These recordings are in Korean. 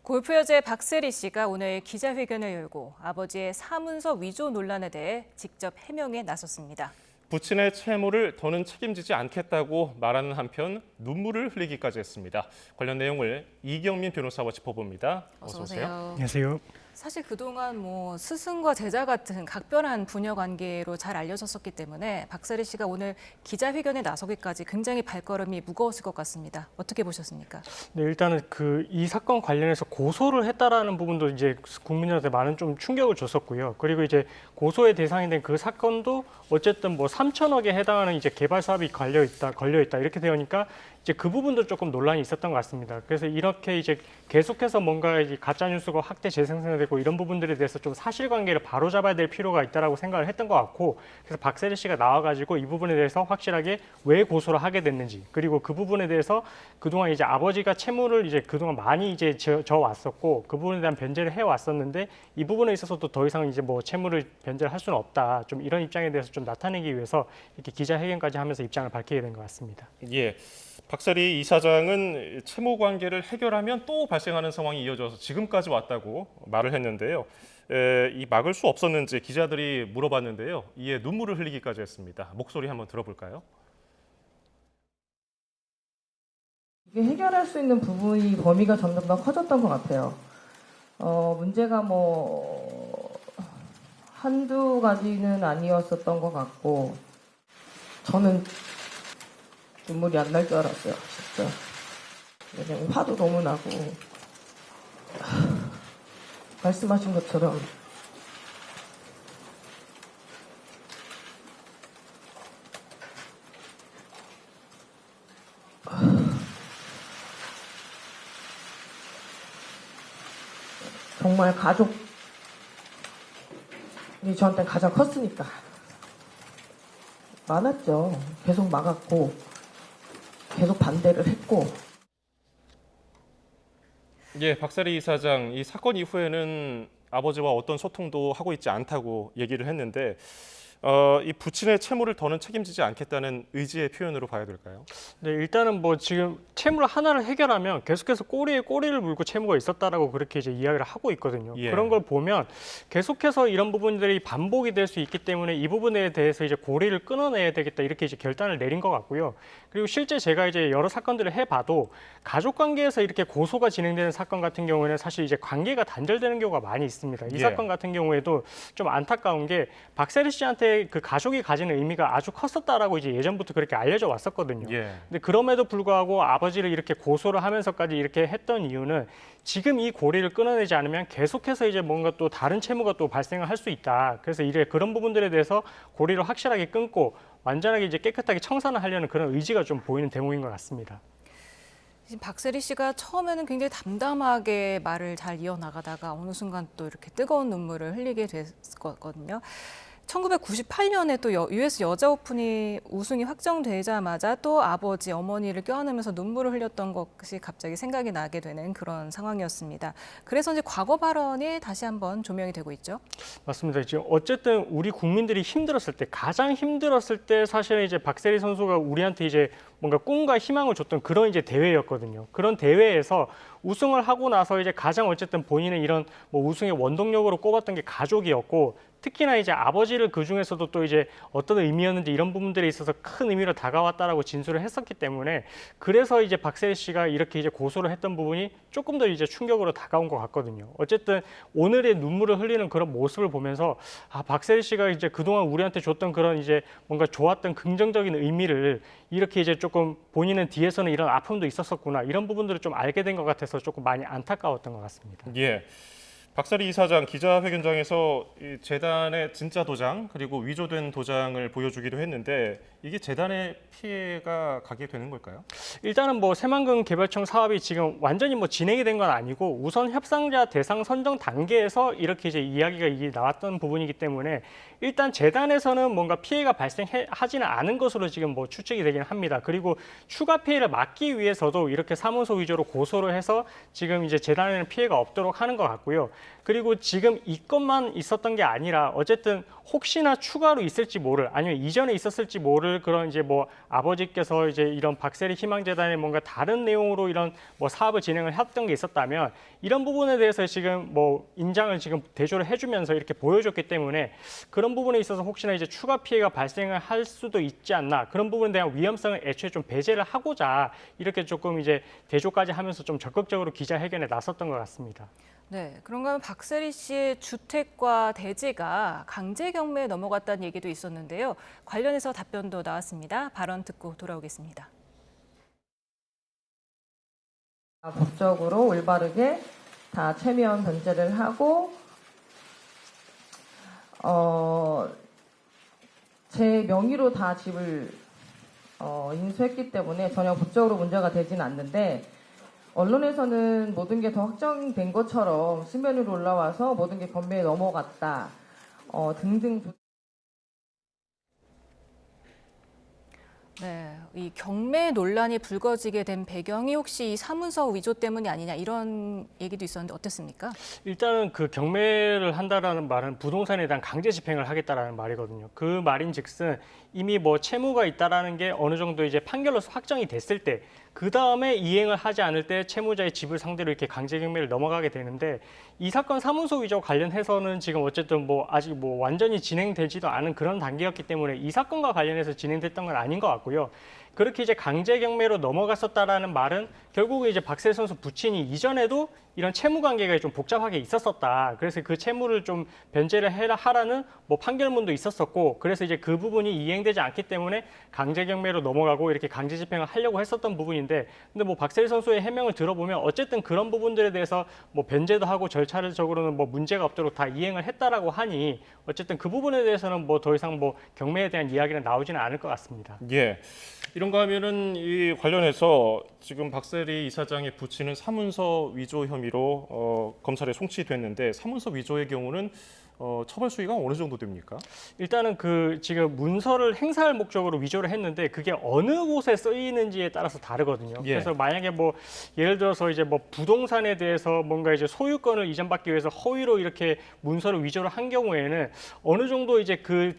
골프 여제 박세리 씨가 오늘 기자회견을 열고 아버지의 사문서 위조 논란에 대해 직접 해명에 나섰습니다. 부친의 채무를 더는 책임지지 않겠다고 말하는 한편 눈물을 흘리기까지 했습니다. 관련 내용을 이경민 변호사와 짚어봅니다. 어서 오세요. 안녕하세요. 사실 그동안 스승과 제자 같은 각별한 부녀 관계로 잘 알려졌었기 때문에 박세리 씨가 오늘 기자회견에 나서기까지 굉장히 발걸음이 무거웠을 것 같습니다. 어떻게 보셨습니까? 네, 일단은 이 사건 관련해서 고소를 했다라는 부분도 이제 국민들한테 많은 좀 충격을 줬었고요. 그리고 이제 고소의 대상이 된 그 사건도 어쨌든 3천억에 해당하는 이제 개발 사업이 걸려 있다 이렇게 되니까 이제 그 부분도 조금 논란이 있었던 것 같습니다. 그래서 이렇게 이제 계속해서 뭔가 이제 가짜 뉴스가 확대 재생산되고 이런 부분들에 대해서 좀 사실관계를 바로잡아야 될 필요가 있다라고 생각을 했던 것 같고, 그래서 박세리 씨가 나와가지고 이 부분에 대해서 확실하게 왜 고소를 하게 됐는지, 그리고 그 부분에 대해서 그동안 이제 아버지가 채무를 이제 그동안 많이 이제 져 왔었고 그 부분에 대한 변제를 해 왔었는데 이 부분에 있어서도 더 이상 이제 채무를 변제를 할 수는 없다. 좀 이런 입장에 대해서 좀 나타내기 위해서 이렇게 기자회견까지 하면서 입장을 밝히게 된 것 같습니다. 예. 박세리 이사장은 채무 관계를 해결하면 또 발생하는 상황이 이어져서 지금까지 왔다고 말을 했는데요. 이 막을 수 없었는지 기자들이 물어봤는데요. 이에 눈물을 흘리기까지 했습니다. 목소리 한번 들어볼까요? 이게 해결할 수 있는 부분이 범위가 점점 더 커졌던 것 같아요. 문제가 한두 가지는 아니었었던 것 같고, 저는 눈물이 안 날 줄 알았어요, 진짜. 왜냐면 화도 너무 나고, 말씀하신 것처럼 정말 가족이 저한테 가장 컸으니까 많았죠. 계속 막았고 계속 반대를 했고. 예, 박세리 이사장, 이 사건 이후에는 아버지와 어떤 소통도 하고 있지 않다고 얘기를 했는데 이 부친의 채무를 더는 책임지지 않겠다는 의지의 표현으로 봐야 될까요? 네, 일단은 지금 채무 하나를 해결하면 계속해서 꼬리에 꼬리를 물고 채무가 있었다라고 그렇게 이제 이야기를 하고 있거든요. 예. 그런 걸 보면 계속해서 이런 부분들이 반복이 될 수 있기 때문에 이 부분에 대해서 이제 고리를 끊어내야 되겠다 이렇게 이제 결단을 내린 것 같고요. 그리고 실제 제가 이제 여러 사건들을 해봐도 가족 관계에서 이렇게 고소가 진행되는 사건 같은 경우에는 사실 이제 관계가 단절되는 경우가 많이 있습니다. 이 예. 사건 같은 경우에도 좀 안타까운 게 박세리 씨한테 그 가족이 가지는 의미가 아주 컸었다라고 이제 예전부터 그렇게 알려져 왔었거든요. 예. 근데 그럼에도 불구하고 아버지를 이렇게 고소를 하면서까지 이렇게 했던 이유는 지금 이 고리를 끊어내지 않으면 계속해서 이제 뭔가 또 다른 채무가 또 발생을 할 수 있다. 그래서 이제 그런 부분들에 대해서 고리를 확실하게 끊고 완전하게 이제 깨끗하게 청산을 하려는 그런 의지가 좀 보이는 대목인 것 같습니다. 박세리 씨가 처음에는 굉장히 담담하게 말을 잘 이어나가다가 어느 순간 또 이렇게 뜨거운 눈물을 흘리게 됐거든요. 1998년에 또 US 여자 오픈이 우승이 확정되자마자 또 아버지, 어머니를 껴안으면서 눈물을 흘렸던 것이 갑자기 생각이 나게 되는 그런 상황이었습니다. 그래서 이제 과거 발언이 다시 한번 조명이 되고 있죠. 맞습니다. 지금 어쨌든 우리 국민들이 힘들었을 때, 가장 힘들었을 때 사실은 이제 박세리 선수가 우리한테 이제 뭔가 꿈과 희망을 줬던 그런 이제 대회였거든요. 그런 대회에서 우승을 하고 나서 이제 가장 어쨌든 본인은 이런 우승의 원동력으로 꼽았던 게 가족이었고, 특히나 이제 아버지를 그 중에서도 또 이제 어떤 의미였는지 이런 부분들에 있어서 큰 의미로 다가왔다라고 진술을 했었기 때문에, 그래서 이제 박세리 씨가 이렇게 이제 고소를 했던 부분이 조금 더 이제 충격으로 다가온 것 같거든요. 어쨌든 오늘의 눈물을 흘리는 그런 모습을 보면서 박세리 씨가 이제 그동안 우리한테 줬던 그런 이제 뭔가 좋았던 긍정적인 의미를 이렇게 이제 조금 본인은 뒤에서는 이런 아픔도 있었었구나, 이런 부분들을 좀 알게 된 것 같아서 조금 많이 안타까웠던 것 같습니다. 예. 박세리 이사장 기자회견장에서 이 재단의 진짜 도장 그리고 위조된 도장을 보여주기도 했는데 이게 재단의 피해가 가게 되는 걸까요? 일단은 새만금 개발청 사업이 지금 완전히 진행이 된 건 아니고 우선 협상자 대상 선정 단계에서 이렇게 이제 이야기가 이게 나왔던 부분이기 때문에 일단 재단에서는 뭔가 피해가 발생하지는 않은 것으로 지금 추측이 되긴 합니다. 그리고 추가 피해를 막기 위해서도 이렇게 사문서 위조로 고소를 해서 지금 이제 재단에는 피해가 없도록 하는 것 같고요. 그리고 지금 이 건만 있었던 게 아니라 어쨌든 혹시나 추가로 있을지 모를 아니면 이전에 있었을지 모를 그런 이제 뭐 아버지께서 이제 이런 박세리 희망재단에 뭔가 다른 내용으로 이런 뭐 사업을 진행을 했던 게 있었다면 이런 부분에 대해서 지금 뭐 인장을 지금 대조를 해주면서 이렇게 보여줬기 때문에 그런 부분에 있어서 혹시나 이제 추가 피해가 발생을 할 수도 있지 않나 그런 부분에 대한 위험성을 애초에 좀 배제를 하고자 이렇게 조금 이제 대조까지 하면서 좀 적극적으로 기자회견에 나섰던 것 같습니다. 네, 그런가 하면 박세리 씨의 주택과 대지가 강제 경매에 넘어갔다는 얘기도 있었는데요. 관련해서 답변도 나왔습니다. 발언 듣고 돌아오겠습니다. 법적으로 올바르게 다 최면 변제를 하고 제 명의로 다 집을 인수했기 때문에 전혀 법적으로 문제가 되진 않는데 언론에서는 모든 게 더 확정된 것처럼 수면 위로 올라와서 모든 게 경매에 넘어갔다 등등. 네, 이 경매 논란이 불거지게 된 배경이 혹시 이 사문서 위조 때문이 아니냐 이런 얘기도 있었는데 어땠습니까? 일단은 그 경매를 한다라는 말은 부동산에 대한 강제 집행을 하겠다라는 말이거든요. 그 말인즉슨 이미 뭐 채무가 있다라는 게 어느 정도 이제 판결로서 확정이 됐을 때 그 다음에 이행을 하지 않을 때 채무자의 집을 상대로 이렇게 강제 경매를 넘어가게 되는데 이 사건 사문서 위조 관련해서는 지금 어쨌든 뭐 아직 뭐 완전히 진행되지도 않은 그런 단계였기 때문에 이 사건과 관련해서 진행됐던 건 아닌 것 같고요. 그렇게 이제 강제 경매로 넘어갔었다라는 말은 결국은 이제 박세리 선수 부친이 이전에도 이런 채무 관계가 좀 복잡하게 있었었다. 그래서 그 채무를 좀 변제를 하라는 뭐 판결문도 있었었고, 그래서 이제 그 부분이 이행되지 않기 때문에 강제 경매로 넘어가고 이렇게 강제 집행을 하려고 했었던 부분인데, 근데 뭐 박세리 선수의 해명을 들어보면 어쨌든 그런 부분들에 대해서 뭐 변제도 하고 절차적으로는 뭐 문제가 없도록 다 이행을 했다라고 하니 어쨌든 그 부분에 대해서는 뭐 더 이상 뭐 경매에 대한 이야기는 나오지는 않을 것 같습니다. 예. 이런가 하면은 이 관련해서 지금 박세리 이사장의 부친은 사문서 위조 혐의로 검찰에 송치됐는데 사문서 위조의 경우는 처벌 수위가 어느 정도 됩니까? 일단은 그 지금 문서를 행사할 목적으로 위조를 했는데 그게 어느 곳에 쓰이는지에 따라서 다르거든요. 예. 그래서 만약에 뭐 예를 들어서 이제 뭐 부동산에 대해서 뭔가 이제 소유권을 이전받기 위해서 허위로 이렇게 문서를 위조를 한 경우에는 어느 정도 이제 그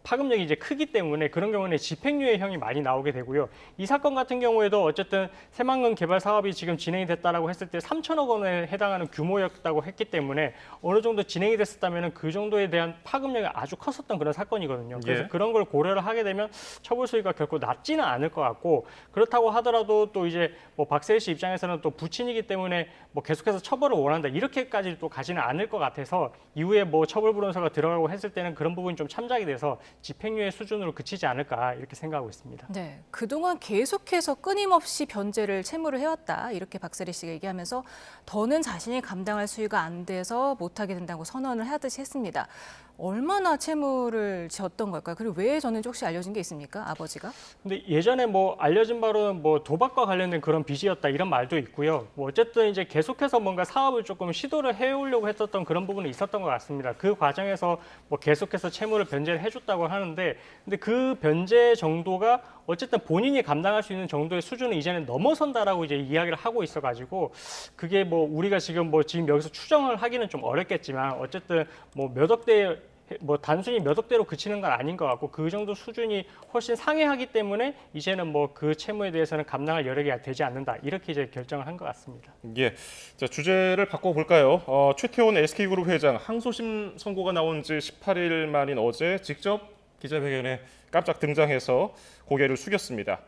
파급력이 이제 크기 때문에 그런 경우는 집행유예 형이 많이 나오게 되고요. 이 사건 같은 경우에도 어쨌든 새만금 개발 사업이 지금 진행이 됐다라고 했을 때 3천억 원에 해당하는 규모였다고 했기 때문에 어느 정도 진행이 됐었다면 그 정도에 대한 파급력이 아주 컸었던 그런 사건이거든요. 그래서 예. 그런 걸 고려를 하게 되면 처벌 수위가 결코 낮지는 않을 것 같고, 그렇다고 하더라도 또 이제 뭐 박세리 씨 입장에서는 또 부친이기 때문에 뭐 계속해서 처벌을 원한다 이렇게까지 또 가지는 않을 것 같아서 이후에 뭐 처벌 불원서가 들어가고 했을 때는 그런 부분이 좀 참작이 돼서 집행유예 수준으로 그치지 않을까 이렇게 생각하고 있습니다. 네, 그동안 계속해서 끊임없이 변제를 채무를 해왔다 이렇게 박세리 씨가 얘기하면서 더는 자신이 감당할 수위가 안 돼서 못하게 된다고 선언을 하듯이 했습니다. 얼마나 채무를 지었던 걸까요? 그리고 왜 졌는지 혹시 알려진 게 있습니까? 아버지가? 근데 예전에 뭐 알려진 바로는 뭐 도박과 관련된 그런 빚이었다 이런 말도 있고요. 뭐 어쨌든 이제 계속해서 뭔가 사업을 조금 시도를 해오려고 했었던 그런 부분이 있었던 것 같습니다. 그 과정에서 뭐 계속해서 채무를 변제를 해줬다고 하는데, 근데 그 변제 정도가 어쨌든 본인이 감당할 수 있는 정도의 수준을 이제는 넘어선다라고 이제 이야기를 하고 있어가지고 그게 뭐 우리가 지금 여기서 추정을 하기는 좀 어렵겠지만 어쨌든 뭐 몇 억대 뭐 단순히 몇 억대로 그치는 건 아닌 것 같고 그 정도 수준이 훨씬 상회하기 때문에 이제는 뭐 그 채무에 대해서는 감당할 여력이 되지 않는다 이렇게 이제 결정을 한 것 같습니다. 예. 자, 주제를 바꿔볼까요? 최태원 SK그룹 회장 항소심 선고가 나온 지 18일 만인 어제 직접 기자회견에 깜짝 등장해서 고개를 숙였습니다.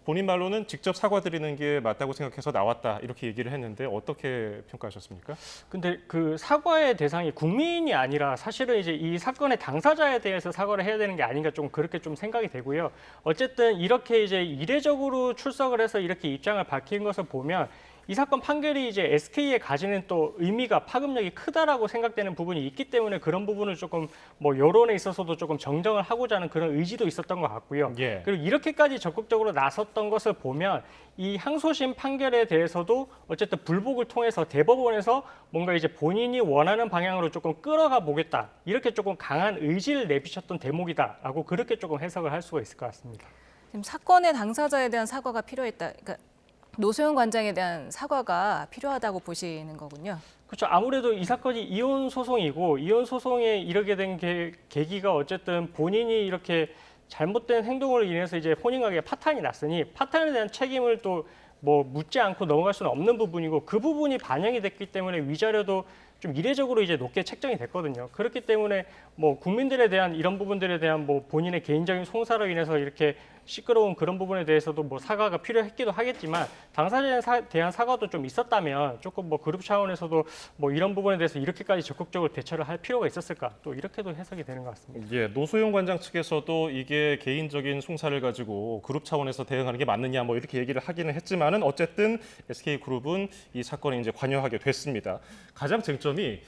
본인 말로는 직접 사과드리는 게 맞다고 생각해서 나왔다 이렇게 얘기를 했는데 어떻게 평가하셨습니까? 근데 그 사과의 대상이 국민이 아니라 사실은 이제 이 사건의 당사자에 대해서 사과를 해야 되는 게 아닌가 좀 그렇게 좀 생각이 되고요. 어쨌든 이렇게 이제 이례적으로 출석을 해서 이렇게 입장을 밝힌 것을 보면 이 사건 판결이 이제 SK에 가지는 또 의미가 파급력이 크다라고 생각되는 부분이 있기 때문에 그런 부분을 조금 뭐 여론에 있어서도 조금 정정을 하고자 하는 그런 의지도 있었던 것 같고요. 예. 그리고 이렇게까지 적극적으로 나섰던 것을 보면 이 항소심 판결에 대해서도 어쨌든 불복을 통해서 대법원에서 뭔가 이제 본인이 원하는 방향으로 조금 끌어가 보겠다. 이렇게 조금 강한 의지를 내비쳤던 대목이다라고 그렇게 조금 해석을 할 수가 있을 것 같습니다. 지금 사건의 당사자에 대한 사과가 필요했다. 그러니까 노소영 관장에 대한 사과가 필요하다고 보시는 거군요. 그렇죠. 아무래도 이 사건이 이혼 소송이고 이혼 소송에 이르게 된 계기가 어쨌든 본인이 이렇게 잘못된 행동으로 인해서 이제 혼인관계 파탄이 났으니 파탄에 대한 책임을 또 뭐 묻지 않고 넘어갈 수는 없는 부분이고 그 부분이 반영이 됐기 때문에 위자료도 좀 이례적으로 이제 높게 책정이 됐거든요. 그렇기 때문에 뭐 국민들에 대한 이런 부분들에 대한 뭐 본인의 개인적인 송사로 인해서 이렇게 시끄러운 그런 부분에 대해서도 뭐 사과가 필요했기도 하겠지만 당사자에 대한 사과도 좀 있었다면 조금 뭐 그룹 차원에서도 뭐 이런 부분에 대해서 이렇게까지 적극적으로 대처를 할 필요가 있었을까 또 이렇게도 해석이 되는 것 같습니다. 예, 노소영 관장 측에서도 이게 개인적인 송사를 가지고 그룹 차원에서 대응하는 게 맞느냐 뭐 이렇게 얘기를 하기는 했지만은 어쨌든 SK그룹은 이 사건에 이제 관여하게 됐습니다. 가장 쟁점이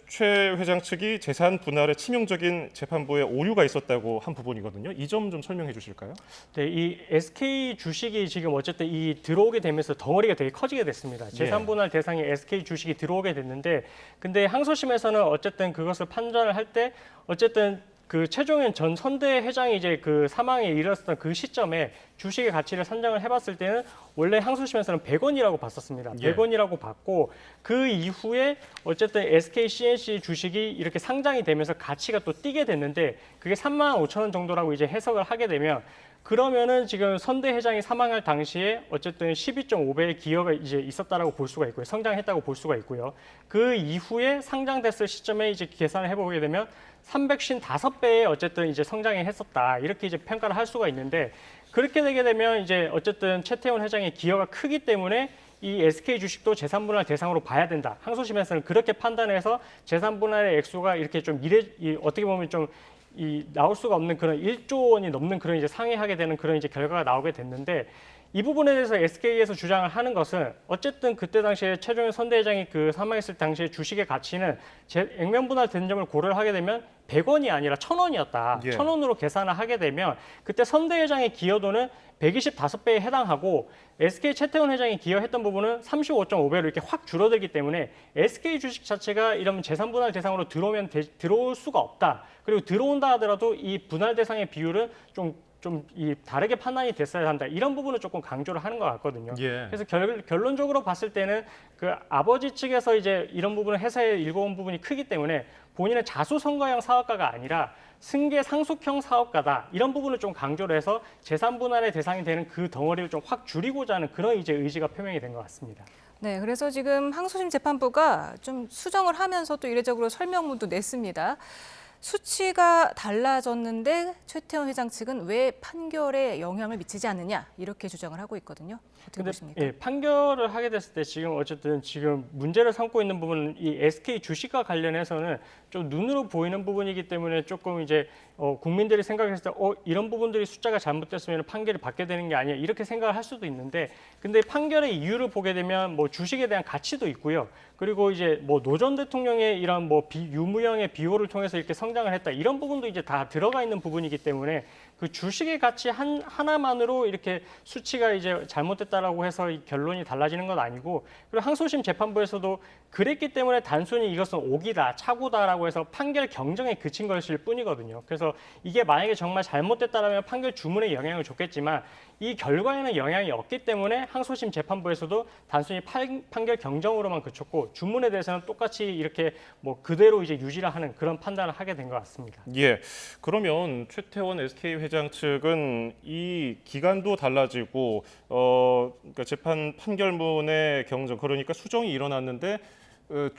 최 회장 측이 재산 분할에 치명적인 재판부에 오류가 있었다고 한 부분이거든요. 이 점 좀 설명해 주실까요? 네, 이 SK 주식이 지금 어쨌든 이 들어오게 되면서 덩어리가 되게 커지게 됐습니다. 재산 분할 대상에 SK 주식이 들어오게 됐는데, 근데 항소심에서는 어쨌든 그것을 판단을 할 때 어쨌든 그 최종현 전 선대 회장이 이제 그 사망에 이르렀던 그 시점에 주식의 가치를 산정을 해봤을 때는 원래 항소심에서는 100원이라고 봤었습니다. 100원이라고 봤고 그 이후에 어쨌든 SK CNC 주식이 이렇게 상장이 되면서 가치가 또 뛰게 됐는데 그게 35,000원 정도라고 이제 해석을 하게 되면 그러면은 지금 선대 회장이 사망할 당시에 어쨌든 12.5배의 기여가 이제 있었다라고 볼 수가 있고요. 성장했다고 볼 수가 있고요. 그 이후에 상장됐을 시점에 이제 계산을 해보게 되면 355배의 어쨌든 이제 성장이 했었다. 이렇게 이제 평가를 할 수가 있는데 그렇게 되게 되면 이제 어쨌든 최태원 회장의 기여가 크기 때문에 이 SK 주식도 재산분할 대상으로 봐야 된다. 항소심에서는 그렇게 판단해서 재산분할의 액수가 이렇게 좀 어떻게 보면 좀 나올 수가 없는 그런 1조 원이 넘는 그런 이제 상회하게 되는 그런 이제 결과가 나오게 됐는데 이 부분에 대해서 SK에서 주장을 하는 것은 어쨌든 그때 당시에 최종현 선대회장이 그 사망했을 당시에 주식의 가치는 액면분할 된 점을 고려를 하게 되면 100원이 아니라 1,000원이었다. 1,000원으로 계산을 하게 되면 그때 선대회장의 기여도는 125배에 해당하고 SK 최태원 회장이 기여했던 부분은 35.5배로 이렇게 확 줄어들기 때문에 SK 주식 자체가 이런 재산분할 대상으로 들어올 수가 없다. 그리고 들어온다 하더라도 이 분할 대상의 비율은 좀 다르게 판단이 됐어야 한다. 이런 부분을 조금 강조를 하는 것 같거든요. 그래서 결론적으로 봤을 때는 그 아버지 측에서 이제 이런 부분을 해석해 읽어온 부분이 크기 때문에 본인은 자수성가형 사업가가 아니라 승계 상속형 사업가다. 이런 부분을 좀 강조를 해서 재산 분할의 대상이 되는 그 덩어리를 좀 확 줄이고자 하는 그런 이제 의지가 표명이 된 것 같습니다. 네, 그래서 지금 항소심 재판부가 좀 수정을 하면서 또 이례적으로 설명문도 냈습니다. 수치가 달라졌는데 최태원 회장 측은 왜 판결에 영향을 미치지 않느냐 이렇게 주장을 하고 있거든요. 어떻게 보십니까? 예, 판결을 하게 됐을 때 지금 어쨌든 지금 문제를 삼고 있는 부분은 이 SK 주식과 관련해서는 좀 눈으로 보이는 부분이기 때문에 조금 이제 국민들이 생각했을 때 이런 부분들이 숫자가 잘못됐으면 판결을 받게 되는 게 아니야 이렇게 생각을 할 수도 있는데 근데 판결의 이유를 보게 되면 뭐 주식에 대한 가치도 있고요. 그리고 이제 뭐 노 전 대통령의 이런 뭐 유무형의 비호를 통해서 이렇게 성장을 했다 이런 부분도 이제 다 들어가 있는 부분이기 때문에 그 주식의 가치 하나만으로 이렇게 수치가 이제 잘못됐다라고 해서 이 결론이 달라지는 건 아니고 그리고 항소심 재판부에서도 그랬기 때문에 단순히 이것은 오기다, 착오다라고 해서 판결 경정에 그친 것일 뿐이거든요. 그래서 이게 만약에 정말 잘못됐다라면 판결 주문에 영향을 줬겠지만 이 결과에는 영향이 없기 때문에 항소심 재판부에서도 단순히 판결 경정으로만 그쳤고 주문에 대해서는 똑같이 이렇게 뭐 그대로 이제 유지를 하는 그런 판단을 하게 된 것 같습니다. 예, 그러면 최태원 SK 회장 측은 이 기간도 달라지고 그러니까 재판 판결문의 경정 그러니까 수정이 일어났는데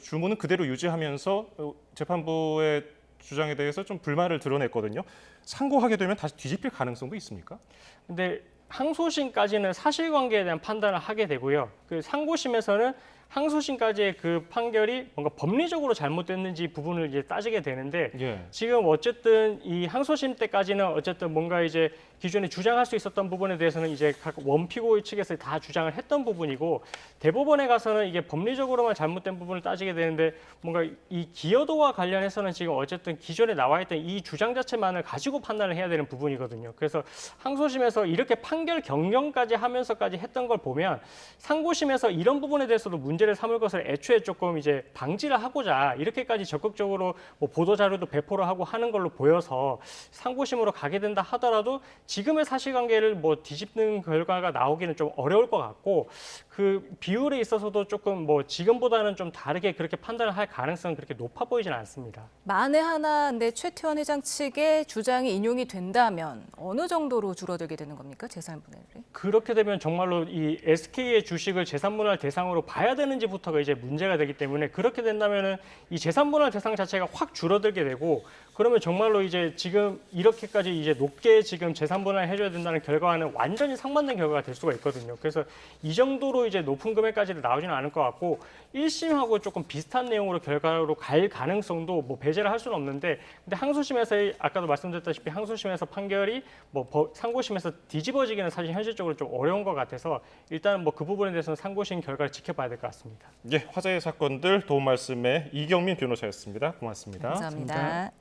주문은 그대로 유지하면서 재판부의 주장에 대해서 좀 불만을 드러냈거든요. 상고하게 되면 다시 뒤집힐 가능성도 있습니까? 근데 항소심까지는 사실관계에 대한 판단을 하게 되고요. 그 상고심에서는 항소심까지의 그 판결이 뭔가 법리적으로 잘못됐는지 부분을 이제 따지게 되는데 지금 어쨌든 이 항소심 때까지는 어쨌든 뭔가 이제 기존에 주장할 수 있었던 부분에 대해서는 이제 각 원피고 측에서 다 주장을 했던 부분이고 대법원에 가서는 이게 법리적으로만 잘못된 부분을 따지게 되는데 뭔가 이 기여도와 관련해서는 지금 어쨌든 기존에 나와 있던 이 주장 자체만을 가지고 판단을 해야 되는 부분이거든요. 그래서 항소심에서 이렇게 판결 경정까지 하면서까지 했던 걸 보면 상고심에서 이런 부분에 대해서도 문제 문제를 삼을 것을 애초에 조금 이제 방지를 하고자 이렇게까지 적극적으로 뭐 보도 자료도 배포를 하고 하는 걸로 보여서 상고심으로 가게 된다 하더라도 지금의 사실관계를 뭐 뒤집는 결과가 나오기는 좀 어려울 것 같고 그 비율에 있어서도 조금 뭐 지금보다는 좀 다르게 그렇게 판단을 할 가능성은 그렇게 높아 보이지는 않습니다. 만에 하나 근데 최태원 회장 측의 주장이 인용이 된다면 어느 정도로 줄어들게 되는 겁니까? 재산분할이? 그렇게 되면 정말로 이 SK의 주식을 재산분할 대상으로 봐야 되는지부터가 이제 문제가 되기 때문에 그렇게 된다면은 이 재산분할 대상 자체가 확 줄어들게 되고 그러면 정말로 이제 지금 이렇게까지 이제 높게 지금 재산분할 해줘야 된다는 결과와는 완전히 상반된 결과가 될 수가 있거든요. 그래서 이 정도로 이제 높은 금액까지는 나오지는 않을 것 같고 1심하고 조금 비슷한 내용으로 결과로 갈 가능성도 뭐 배제를 할 수는 없는데 근데 항소심에서 아까도 말씀드렸다시피 항소심에서 판결이 뭐 상고심에서 뒤집어지기는 사실 현실적으로 좀 어려운 것 같아서 일단은 뭐 그 부분에 대해서는 상고심 결과를 지켜봐야 될 것 같습니다. 예, 화제의 사건들 도움 말씀에 이경민 변호사였습니다. 고맙습니다. 감사합니다.